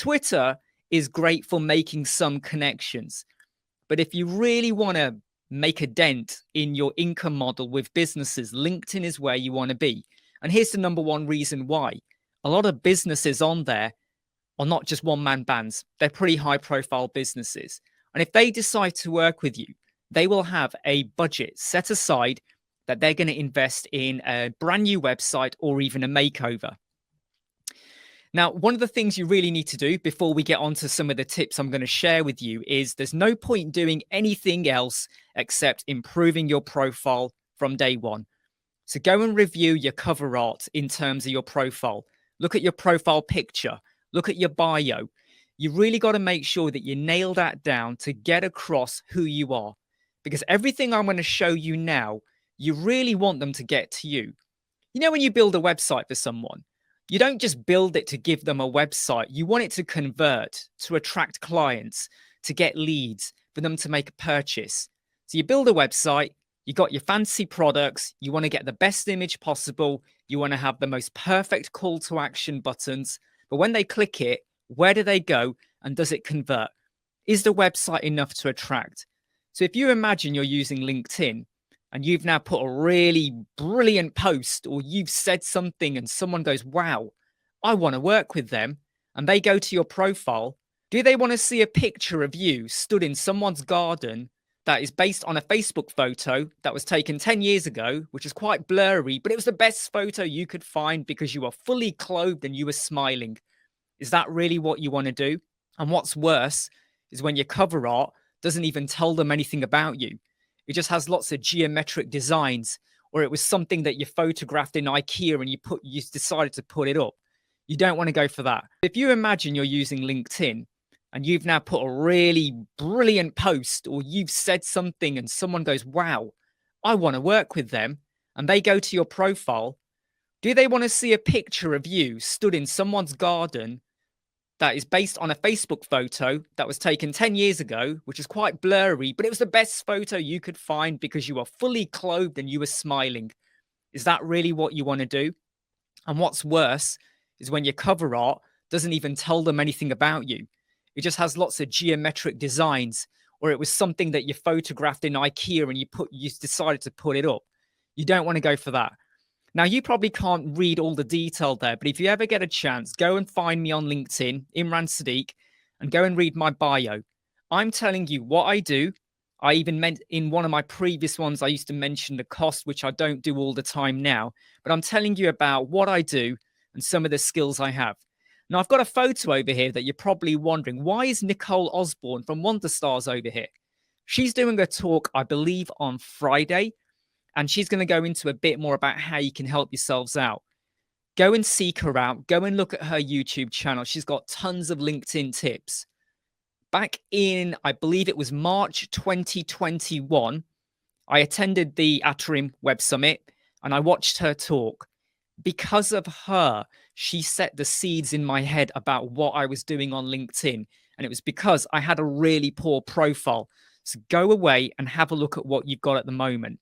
Twitter is great for making some connections. But if you really want to make a dent in your income model with businesses, LinkedIn is where you want to be. And here's the number one reason why. A lot of businesses on there are not just one-man bands. They're pretty high-profile businesses. And if they decide to work with you, they will have a budget set aside that they're going to invest in a brand new website or even a makeover. Now, one of the things you really need to do before we get on to some of the tips I'm going to share with you is there's no point doing anything else except improving your profile from day one. So go and review your cover art in terms of your profile. Look at your profile picture. Look at your bio. You really got to make sure that you nail that down to get across who you are. Because everything I'm going to show you now, you really want them to get to you. You know, when you build a website for someone, you don't just build it to give them a website. You want it to convert, to attract clients, to get leads, for them to make a purchase. So you build a website, you got your fancy products, you want to get the best image possible, you want to have the most perfect call to action buttons. But when they click it, where do they go and does it convert? Is the website enough to attract? So if you imagine you're using LinkedIn and you've now put a really brilliant post or you've said something and someone goes, wow, I want to work with them, and they go to your profile, do they want to see a picture of you stood in someone's garden that is based on a Facebook photo that was taken 10 years ago, which is quite blurry, but it was the best photo you could find because you were fully clothed and you were smiling? Is that really what you want to do? And what's worse is when your cover art doesn't even tell them anything about you. It just has lots of geometric designs, or it was something that you photographed in IKEA and you decided to put it up. You don't want to go for that. If you imagine you're using LinkedIn and you've now put a really brilliant post or you've said something and someone goes, wow, I want to work with them, and they go to your profile, do they want to see a picture of you stood in someone's garden that is based on a Facebook photo that was taken 10 years ago, which is quite blurry, but it was the best photo you could find because you were fully clothed and you were smiling? Is that really what you want to do? And what's worse is when your cover art doesn't even tell them anything about you. It just has lots of geometric designs, or it was something that you photographed in IKEA and you decided to put it up. You don't want to go for that. Now, you probably can't read all the detail there, but if you ever get a chance, go and find me on LinkedIn, Imran Sadiq, and go and read my bio. I'm telling you what I do. I even meant in one of my previous ones, I used to mention the cost, which I don't do all the time now, but I'm telling you about what I do and some of the skills I have. Now, I've got a photo over here that you're probably wondering, why is Nicole Osborne from Wonder Stars over here? She's doing a talk, I believe, on Friday. And she's going to go into a bit more about how you can help yourselves out. Go and seek her out. Go and look at her YouTube channel. She's got tons of LinkedIn tips. Back in, I believe it was March 2021, I attended the Atarim Web Summit and I watched her talk. Because of her, she set the seeds in my head about what I was doing on LinkedIn. And it was because I had a really poor profile. So go away and have a look at what you've got at the moment.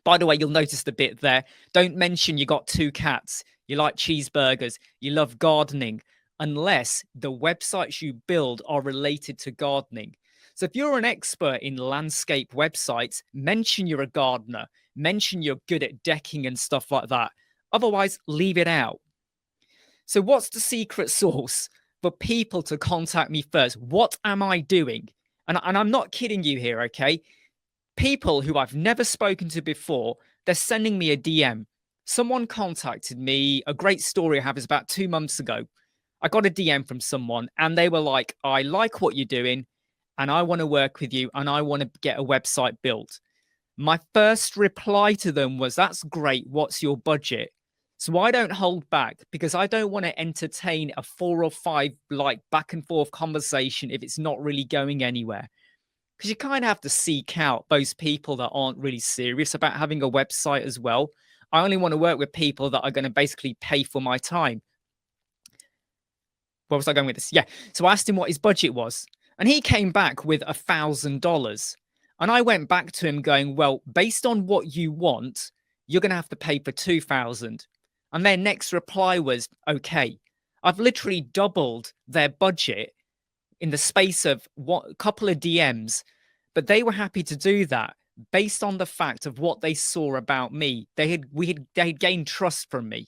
By the way, you'll notice the bit there. Don't mention you got 2 cats, you like cheeseburgers, you love gardening, unless the websites you build are related to gardening. So if you're an expert in landscape websites, mention you're a gardener, mention you're good at decking and stuff like that. Otherwise, leave it out. So what's the secret sauce for people to contact me first? What am I doing? And I'm not kidding you here, okay? People who I've never spoken to before, they're sending me a DM. Someone contacted me. A great story I have is about 2 months ago. I got a DM from someone and they were like, I like what you're doing and I want to work with you and I want to get a website built. My first reply to them was, that's great. What's your budget? So I don't hold back because I don't want to entertain a 4 or 5 like back and forth conversation if it's not really going anywhere. Because you kind of have to seek out those people that aren't really serious about having a website as well. I only want to work with people that are going to basically pay for my time. Where was I going with this? Yeah. So I asked him what his budget was. And he came back with $1,000. And I went back to him going, well, based on what you want, you're going to have to pay for $2,000. And their next reply was, okay. I've literally doubled their budget in the space of a couple of DMs, but they were happy to do that based on the fact of what they saw about me. They had gained trust from me.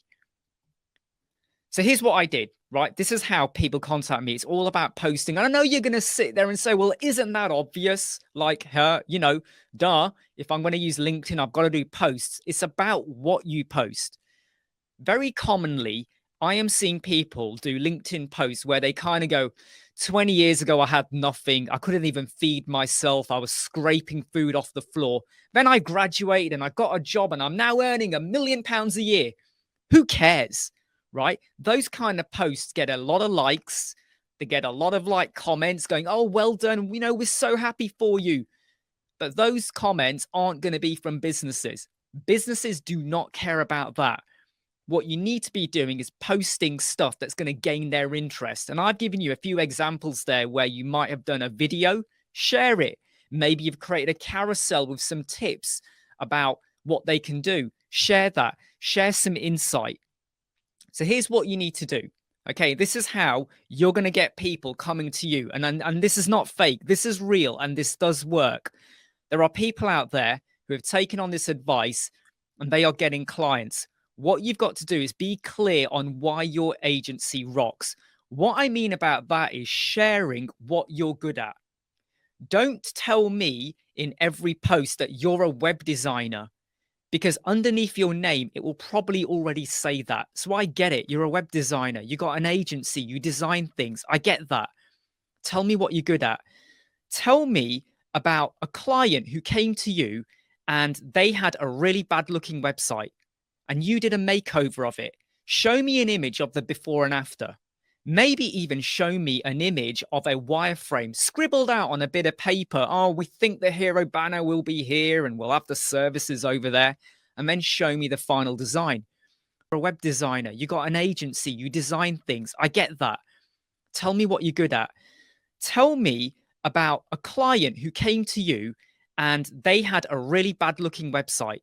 So here's what I did, right? This is how people contact me. It's all about posting. And I know you're going to sit there and say, well, isn't that obvious? Like, duh. If I'm going to use LinkedIn, I've got to do posts. It's about what you post. Very commonly, I am seeing people do LinkedIn posts where they kind of go, 20 years ago, I had nothing. I couldn't even feed myself. I was scraping food off the floor. Then I graduated and I got a job and I'm now earning £1 million a year. Who cares? Right? Those kind of posts get a lot of likes. They get a lot of comments going, oh, well done. We're so happy for you. But those comments aren't going to be from businesses. Businesses do not care about that. What you need to be doing is posting stuff that's going to gain their interest. And I've given you a few examples there where you might have done a video, share it. Maybe you've created a carousel with some tips about what they can do. Share that. Share some insight. So here's what you need to do. Okay, this is how you're going to get people coming to you. And this is not fake. This is real and this does work. There are people out there who have taken on this advice and they are getting clients. What you've got to do is be clear on why your agency rocks. What I mean about that is sharing what you're good at. Don't tell me in every post that you're a web designer, because underneath your name, it will probably already say that. So I get it. You're a web designer. You got an agency. You design things. I get that. Tell me what you're good at. Tell me about a client who came to you and they had a really bad looking website and you did a makeover of it. Show me an image of the before and after. Maybe even show me an image of a wireframe scribbled out on a bit of paper. Oh, we think the hero banner will be here and we'll have the services over there. And then show me the final design. You're a web designer. You got an agency. You design things. I get that. Tell me what you're good at. Tell me about a client who came to you and they had a really bad looking website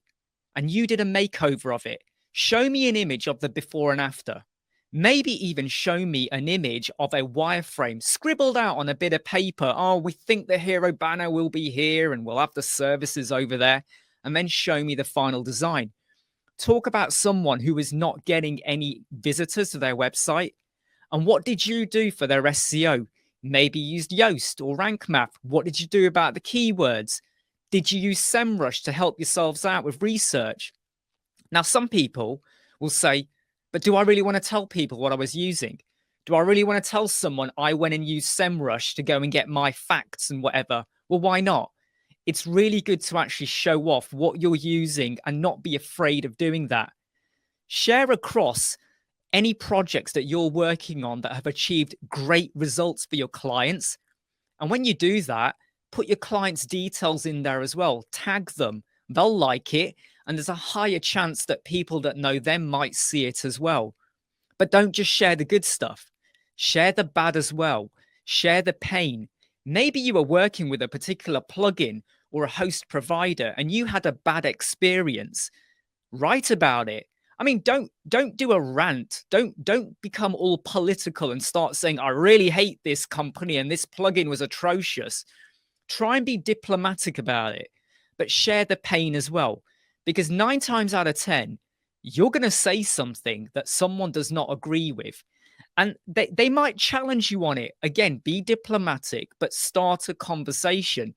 and you did a makeover of it. Show me an image of the before and after. Maybe even show me an image of a wireframe scribbled out on a bit of paper. Oh, we think the hero banner will be here and we'll have the services over there. And then show me the final design. Talk about someone who is not getting any visitors to their website. And what did you do for their SEO? Maybe you used Yoast or Rank Math. What did you do about the keywords? Did you use SEMrush to help yourselves out with research? Now, some people will say, but do I really want to tell people what I was using? Do I really want to tell someone I went and used SEMrush to go and get my facts and whatever? Well, why not? It's really good to actually show off what you're using and not be afraid of doing that. Share across any projects that you're working on that have achieved great results for your clients. And when you do that, put your clients' details in there as well. Tag them. They'll like it. And there's a higher chance that people that know them might see it as well. But don't just share the good stuff. Share the bad as well. Share the pain. Maybe you were working with a particular plugin or a host provider and you had a bad experience. Write about it. I mean, don't do a rant. Don't become all political and start saying, I really hate this company and this plugin was atrocious. Try and be diplomatic about it, but share the pain as well. Because 9 times out of 10, you're going to say something that someone does not agree with. And they might challenge you on it. Again, be diplomatic, but start a conversation.